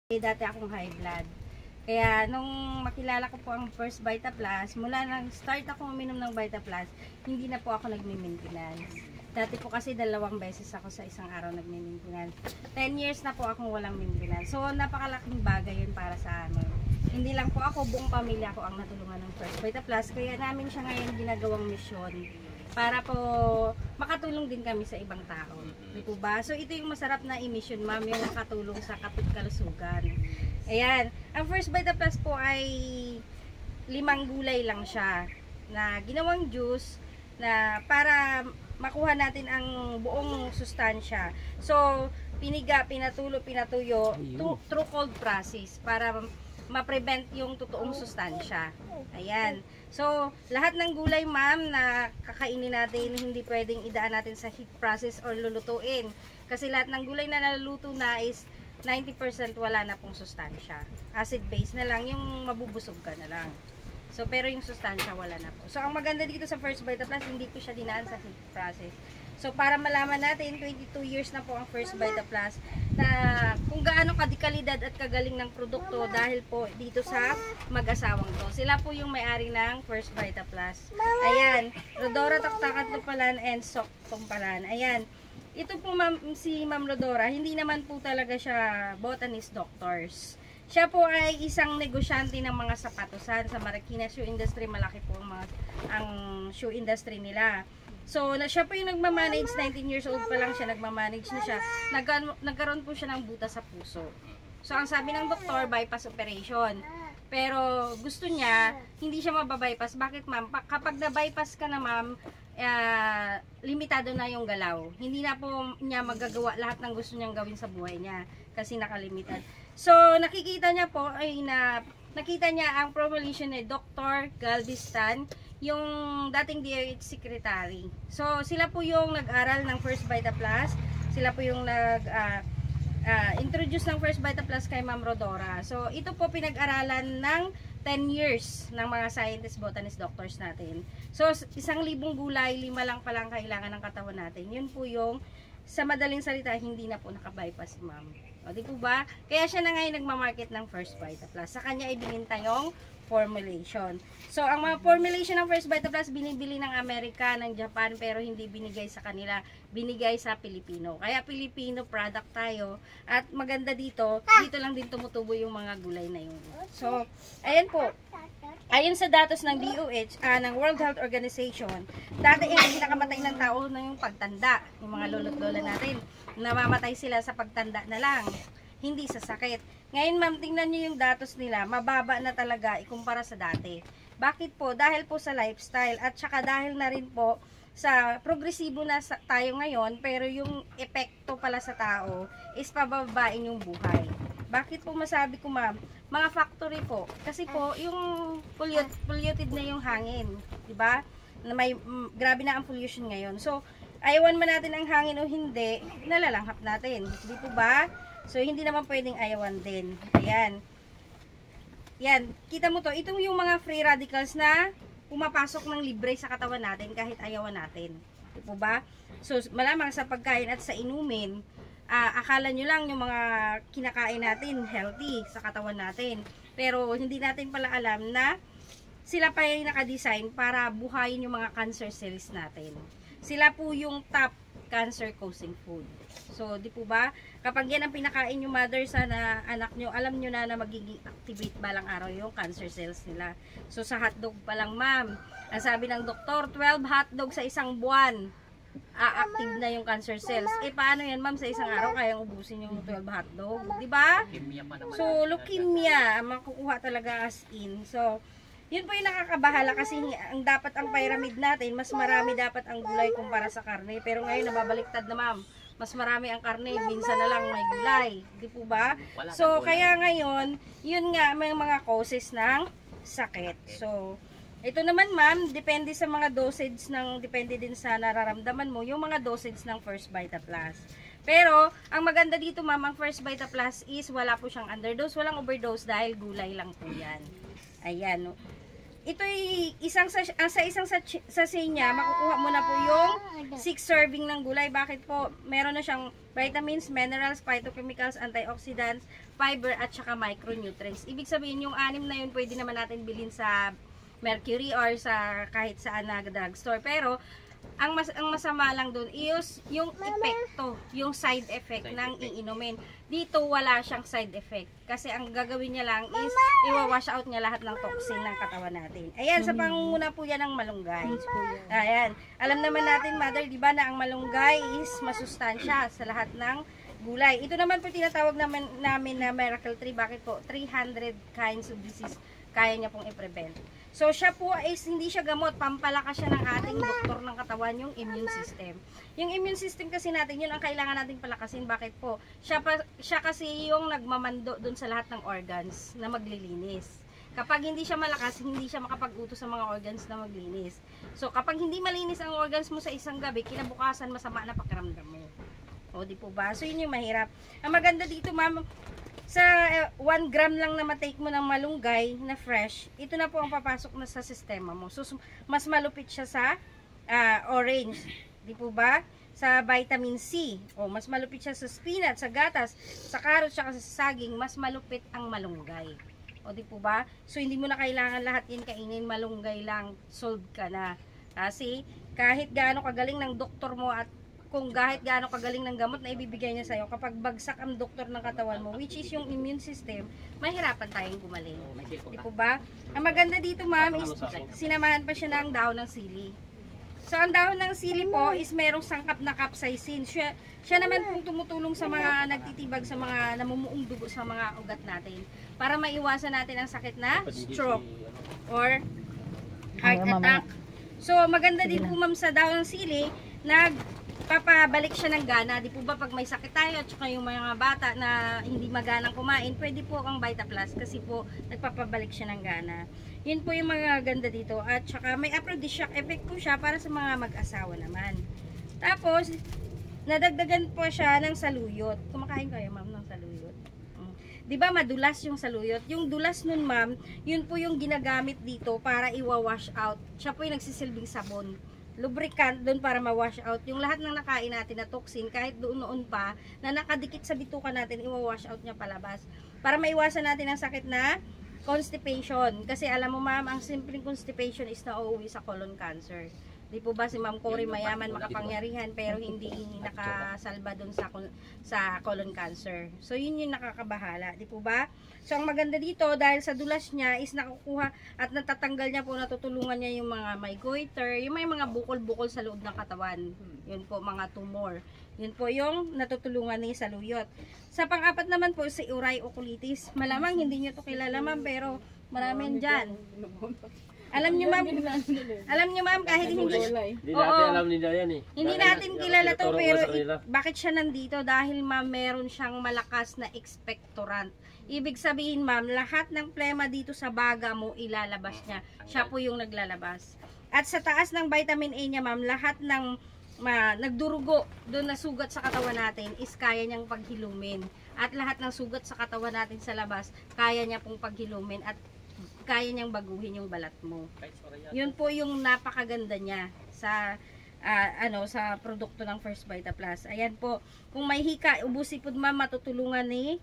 Dati akong high blood. Kaya nung makilala ko po ang First Vita Plus, mula nang start ako uminom ng Vita Plus, hindi na po ako nagme-maintenance. Dati po kasi 2 beses ako sa isang araw nagme-maintenance. 10 years na po akong walang maintenance. So napakalaking bagay yun para sa amin. Hindi lang po ako, buong pamilya ko ang natulungan ng First Vita Plus. Kaya namin siya ngayon ginagawang misyon para po makatulong din kami sa ibang tao. Di po ba? So ito yung masarap na emission, ma'am, yung nakatulong sa kalusugan. Ayan. Ang First Vita Plus po ay 5 gulay lang siya na ginawang juice na para makuha natin ang buong sustansya. So piniga, pinatuyo through cold process para ma-prevent yung totoong sustansya. Ayan. So, lahat ng gulay, ma'am, na kakainin natin, hindi pwedeng idaan natin sa heat process or lulutuin. Kasi lahat ng gulay na naluluto na is 90% wala na pong sustansya. Acid base na lang, yung mabubusog ka na lang. So, pero yung sustansya wala na po. So, ang maganda dito sa First Vita Plus, hindi po siya dinaan sa heat process. So, para malaman natin, 22 years na po ang First Vita Plus na kung gaano kadikalidad at kagaling ng produkto dahil po dito sa mag-asawang to. Sila po yung may-ari ng First Vita Plus. Ayan, Rodora Taktakat Tumpalan and Sok Tumpalan. Ayan, ito po si Ma'am Rodora, hindi naman po talaga siya botanist doctors. Siya po ay isang negosyante ng mga sapatosan sa Marikina Shoe Industry. Malaki po ang shoe industry nila. So, siya po yung nagmamanage, 19 years old pa lang siya, nagmamanage na siya. Nagkaroon po siya ng butas sa puso. So, ang sabi ng doktor, bypass operation. Pero, gusto niya, hindi siya mababypass. Bakit, ma'am? Kapag na-bypass ka na, ma'am, limitado na yung galaw. Hindi na po niya magagawa lahat ng gusto niyang gawin sa buhay niya. Kasi nakalimited. So, nakikita niya po, nakita niya ang formulation ni Dr. Galveston, yung dating DOH secretary. So, sila po yung nag-aral ng First Vita Plus. Sila po yung introduce ng First Vita Plus kay Ma'am Rodora. So, ito po pinag-aralan ng 10 years ng mga scientist, botanist, doctors natin. So, 1,000 gulay, 5 lang palang kailangan ng katawan natin. Yun po yung, sa madaling salita, hindi na po nakabypass si Ma'am. O, di po ba? Kaya siya na ngayon nagmamarket ng First Vita Plus. Sa kanya ibininta yung formulation. So, ang mga formulation ng First Vita Plus binibili ng Amerika, ng Japan, pero hindi binigay sa kanila, binigay sa Pilipino. Kaya Pilipino product tayo. At maganda dito lang din tumutubo yung mga gulay na yun. So, ayan po. Ayon sa datos ng DOH, ng World Health Organization, dati yung pinakamatay ng tao na yung pagtanda. Yung mga lolo't-lola natin, namamatay sila sa pagtanda na lang, hindi sa sakit. Ngayon, ma'am, tingnan nyo yung datos nila, mababa na talaga ikumpara sa dati. Bakit po? Dahil po sa lifestyle at saka dahil na rin po sa progresibo na tayo ngayon, pero yung epekto pala sa tao is pababain yung buhay. Bakit po masabi ko, ma'am? Mga factory po. Kasi po, yung polluted na yung hangin. Diba? Grabe na ang pollution ngayon. So, ayawan man natin ang hangin o hindi, nalalanghap natin. Di po ba? So, hindi naman pwedeng ayawan din. Ayan. Yan. Kita mo to. Itong yung mga free radicals na pumapasok ng libre sa katawan natin kahit ayawan natin. Di po ba? So, malamang sa pagkain at sa inumin, akala nyo lang yung mga kinakain natin healthy sa katawan natin. Pero, hindi natin pala alam na sila pa yung nakadesign para buhayin yung mga cancer cells natin. Sila po yung top cancer causing food. So, di po ba? Kapag yan ang pinakain yung mother sa anak nyo, alam nyo na magiging activate balang araw yung cancer cells nila. So, sa hotdog pa lang, ma'am, ang sabi ng doktor, 12 hotdog sa isang buwan, active na yung cancer cells. Eh, paano yan, ma'am, sa isang araw kayang ubusin yung 12 hotdog? Di ba? So, leukemia, makukuha talaga as in. So, yun po yung nakakabahala kasi ang dapat ang pyramid natin, mas marami dapat ang gulay kumpara sa karne. Pero ngayon, nababaliktad na, ma'am. Mas marami ang karne, minsan na lang may gulay. Di po ba? So, kaya ngayon, yun nga, may mga causes ng sakit. So, ito naman, ma'am, depende sa mga dosage depende din sa nararamdaman mo, yung mga dosage ng First Vita Plus. Pero, ang maganda dito, ma'am, ang First Vita Plus is wala po siyang underdose, walang overdose dahil gulay lang po yan. Ayan. ito'y sa isang sachet niya, makukuha mo na po yung 6 serving ng gulay. Bakit po? Meron na siyang vitamins, minerals, phytochemicals, antioxidants, fiber, at saka micronutrients. Ibig sabihin, yung 6 na yun, pwede naman natin bilhin sa Mercury or sa kahit saan na drugstore. Pero, ang masama lang dun is yung epekto, yung side effect ng iinumin. Dito wala siyang side effect kasi ang gagawin niya lang is iwawash out niya lahat ng toxin ng katawan natin. Ayan, sa pangunguna po yan ng malunggay. Ayan, alam naman natin, mother, di ba, na ang malunggay is masustansya sa lahat ng gulay. Ito naman po tinatawag namin na miracle tree. Bakit po? 300 kinds of disease kaya niya pong i-prevent. So, siya po is hindi siya gamot, pampalakas siya ng ating doktor ng katawan, yung immune system. Yung immune system kasi natin, yun ang kailangan nating palakasin. Bakit po? Siya kasi yung nagmamando dun sa lahat ng organs na maglilinis. Kapag hindi siya malakas, hindi siya makapag-utos sa mga organs na maglinis. So, kapag hindi malinis ang organs mo sa isang gabi, kinabukasan masama na pakiramdam mo. O, di po ba? So, yun yung mahirap. Ang maganda dito, ma'am, sa 1 gram lang na matake mo ng malunggay na fresh, ito na po ang papasok na sa sistema mo. So, mas malupit siya sa orange. Di po ba? Sa vitamin C. O, mas malupit siya sa spinach, sa gatas, sa carrot, saka sa saging. Mas malupit ang malunggay. O, di po ba? So, hindi mo na kailangan lahat yan kainin. Malunggay lang. Solved ka na. Kasi, kahit gaano kagaling ng doktor mo at kung kahit gaano kagaling ng gamot na ibibigay niya sa'yo, kapag bagsak ang doktor ng katawan mo, which is yung immune system, mahirapan tayong gumaling. Di po ba? Ang maganda dito, ma'am, is sinamahan pa siya ng dahon ng sili. So, ang dahon ng sili po is merong sangkap na capsaicin. Siya naman pong tumutulong sa mga nagtitibag, sa mga namumuong dugo sa mga ugat natin, para maiwasan natin ang sakit na stroke or heart attack. So, maganda din po, ma'am, sa dahon ng sili, papabalik siya ng gana. Di po ba pag may sakit tayo at saka yung mga bata na hindi maganang kumain, pwede po ang Vita Plus kasi po nagpapabalik siya ng gana. Yun po yung mga ganda dito. At saka may aphrodisiac effect po siya para sa mga mag-asawa naman. Tapos, nadagdagan po siya ng saluyot. Kumakain kayo, ma'am, ng saluyot? Di ba madulas yung saluyot? Yung dulas nun, ma'am, yun po yung ginagamit dito para iwa-wash out. Siya po yung nagsisilbing sabon. Lubricant doon para ma-wash out yung lahat ng nakain natin na toxin, kahit doon noon pa na nakadikit sa bituka natin, i-wash out niya palabas para maiwasan natin ang sakit na constipation. Kasi alam mo, ma'am, ang simpleng constipation is nauuwi sa colon cancer. Di po ba si Ma'am Cory mayaman, makapangyarihan, pero hindi nakasalba doon sa colon cancer. So, yun yung nakakabahala. Di po ba? So, ang maganda dito, dahil sa dulas niya is nakukuha at natatanggal niya po, natutulungan niya yung mga may goiter, yung may mga bukol-bukol sa loob ng katawan. Yun po, mga tumor. Yun po yung natutulungan ni saluyot. Sa pang-apat naman po, si uric-oculitis. Malamang hindi niyo to kilala, ma'am, pero maraming dyan. Alam niyo, ma'am, kahit hindi natin alam nila yan eh. Hindi natin kilala to, pero bakit siya nandito? Dahil, ma'am, meron siyang malakas na expectorant. Ibig sabihin, ma'am, lahat ng plema dito sa baga mo, ilalabas niya. Siya po yung naglalabas. At sa taas ng vitamin A niya, ma'am, lahat ng nagdurugo doon na sugat sa katawan natin is kaya niyang paghilumin. At lahat ng sugat sa katawan natin sa labas, kaya niya pong paghilumin at kaya niyang baguhin yung balat mo. Yun po yung napakaganda niya sa sa produkto ng First Vita Plus. Ayan po, kung may hika, ubusin po, ma'am, matutulungan ni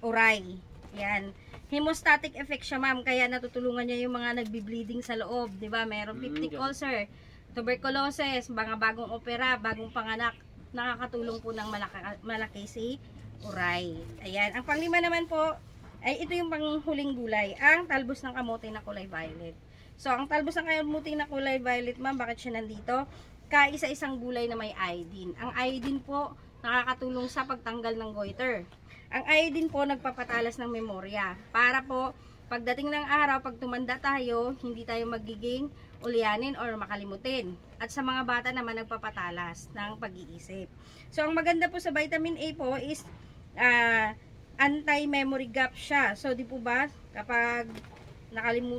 Oray. Yan. Hemostatic effect siya, ma'am, kaya natutulungan niya yung mga nagbi-bleeding sa loob, 'di ba? Meron peptic ulcer, tuberculosis, mga bagong opera, bagong panganak, nakakatulong po ng malaki si Oray. Ayan. Ang panglima naman po ay ito yung panghuling gulay, ang talbos ng kamote na kulay violet. So, ang talbos ng kamote na kulay violet, ma'am, bakit siya nandito? Kaisa-isang gulay na may iodine. Ang iodine po, nakakatulong sa pagtanggal ng goiter. Ang iodine po, nagpapatalas ng memorya. Para po, pagdating ng araw, pag tumanda tayo, hindi tayo magiging ulyanin or makalimutin. At sa mga bata naman, nagpapatalas ng pag-iisip. So, ang maganda po sa vitamin A po is, anti-memory gap siya. So, di po ba, kapag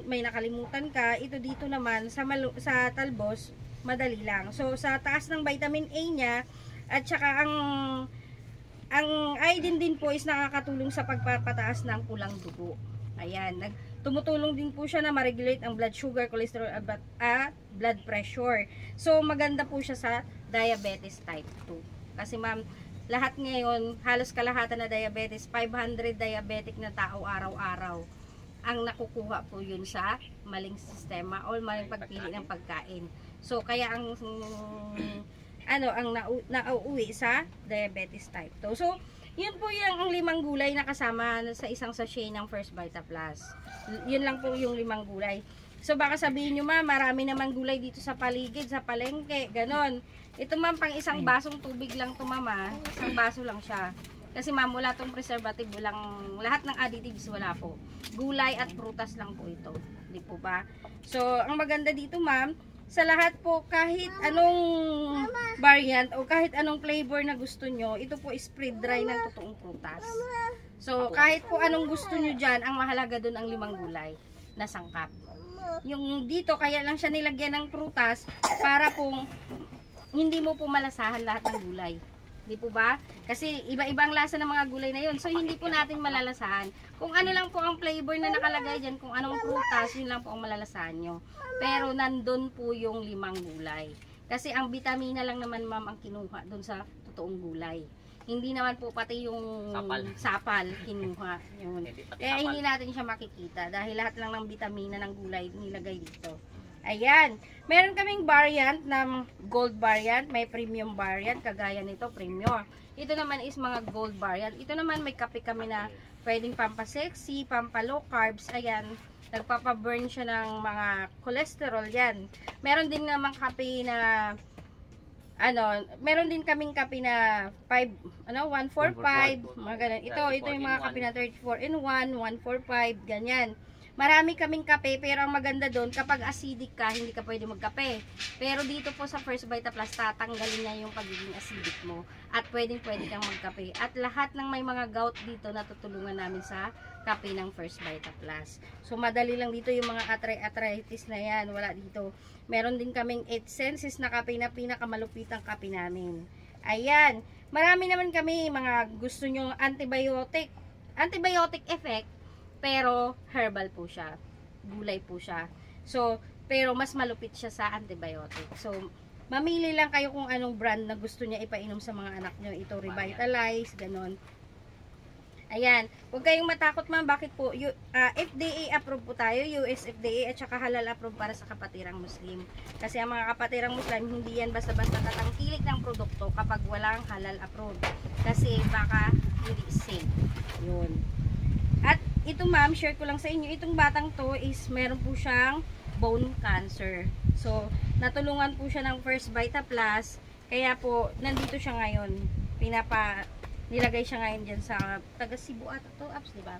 may nakalimutan ka, ito dito naman, sa talbos, madali lang. So, sa taas ng vitamin A niya, at saka ang iodine din po is nakakatulong sa pagpapataas ng pulang dugo. Ayan, tumutulong din po siya na ma-regulate ang blood sugar, cholesterol, at blood pressure. So, maganda po siya sa diabetes type 2. Kasi ma'am, lahat ngayon, halos kalahatan na diabetes, 500 diabetic na tao araw-araw ang nakukuha po yun sa maling sistema o maling pagpili ng pagkain. So, kaya ang nauuwi sa diabetes type 2. So, yun po yung ang 5 gulay na kasama sa isang sachet ng First Vita Plus. Yun lang po yung 5 gulay. So, baka sabihin nyo, ma'am, marami namang gulay dito sa paligid, sa palengke, ganon. Ito, ma'am, pang isang basong tubig lang to, mama. Isang baso lang siya. Kasi, ma'am, wala tong preservative, lahat ng additives wala po. Gulay at prutas lang po ito. Di po ba? So, ang maganda dito, ma'am, sa lahat po, kahit anong variant o kahit anong flavor na gusto nyo, ito po is spray-dry ng totoong prutas. So, kahit po anong gusto nyo dyan, ang mahalaga dun ang 5 gulay na sangkap. Yung dito, kaya lang siya nilagyan ng prutas para pong hindi mo po malasahan lahat ng gulay. Di po ba? Kasi iba-ibang lasa ng mga gulay na yun. So, hindi po natin malalasahan. Kung ano lang po ang flavor na nakalagay dyan, kung anong prutas, yun lang po ang malalasahan nyo. Pero, nandun po yung 5 gulay. Kasi, ang vitamina lang naman, ma'am, ang kinuha dun sa totoong gulay. Hindi naman po pati yung sapal kinuha. Yun. Kaya, hindi natin siya makikita. Dahil lahat lang ng vitamina ng gulay nilagay dito. Ayan. Meron kaming variant ng gold variant. May premium variant. Kagaya nito, premium. Ito naman is mga gold variant. Ito naman may kape kami na pwedeng pampasexy, pampalow carbs. Ayan. Nagpapaburn siya ng mga cholesterol. Yan. Meron din naman kape na meron din kaming kape na 145, mga ganun. Ito yung mga kape na 34 in 1, 145, ganyan. Marami kaming kape, pero ang maganda doon, kapag acidic ka, hindi ka pwede magkape. Pero dito po sa First Vita Plus, tatanggalin niya yung pagiging acidic mo. At pwede kang magkape. At lahat ng may mga gout dito, natutulungan namin sa kape ng First Vita Plus. So, madali lang dito yung mga arthritis na yan. Wala dito. Meron din kaming 8 senses na kape na pinakamalupitang kape namin. Ayan. Marami naman kami mga gusto nyo antibiotic effect. Pero herbal po siya. Gulay po siya. So, pero mas malupit siya sa antibiotic. So, mamili lang kayo kung anong brand na gusto niya ipainom sa mga anak nyo. Ito, Revitalize, ganon. Ayan. Huwag kayong matakot, ma'am. Bakit po? FDA approved po tayo. US FDA at saka halal approved para sa kapatirang Muslim. Kasi ang mga kapatirang Muslim, hindi yan basta-basta tatangkilik ng produkto kapag walang halal approved. Kasi baka hindi safe. Yun. At ito, ma'am, share ko lang sa inyo, itong batang to is meron po siyang bone cancer. So, natulungan po siya ng First Vita Plus, kaya po, nandito siya ngayon. Nilagay siya ngayon dyan sa taga Cebu ata to, apps, di ba?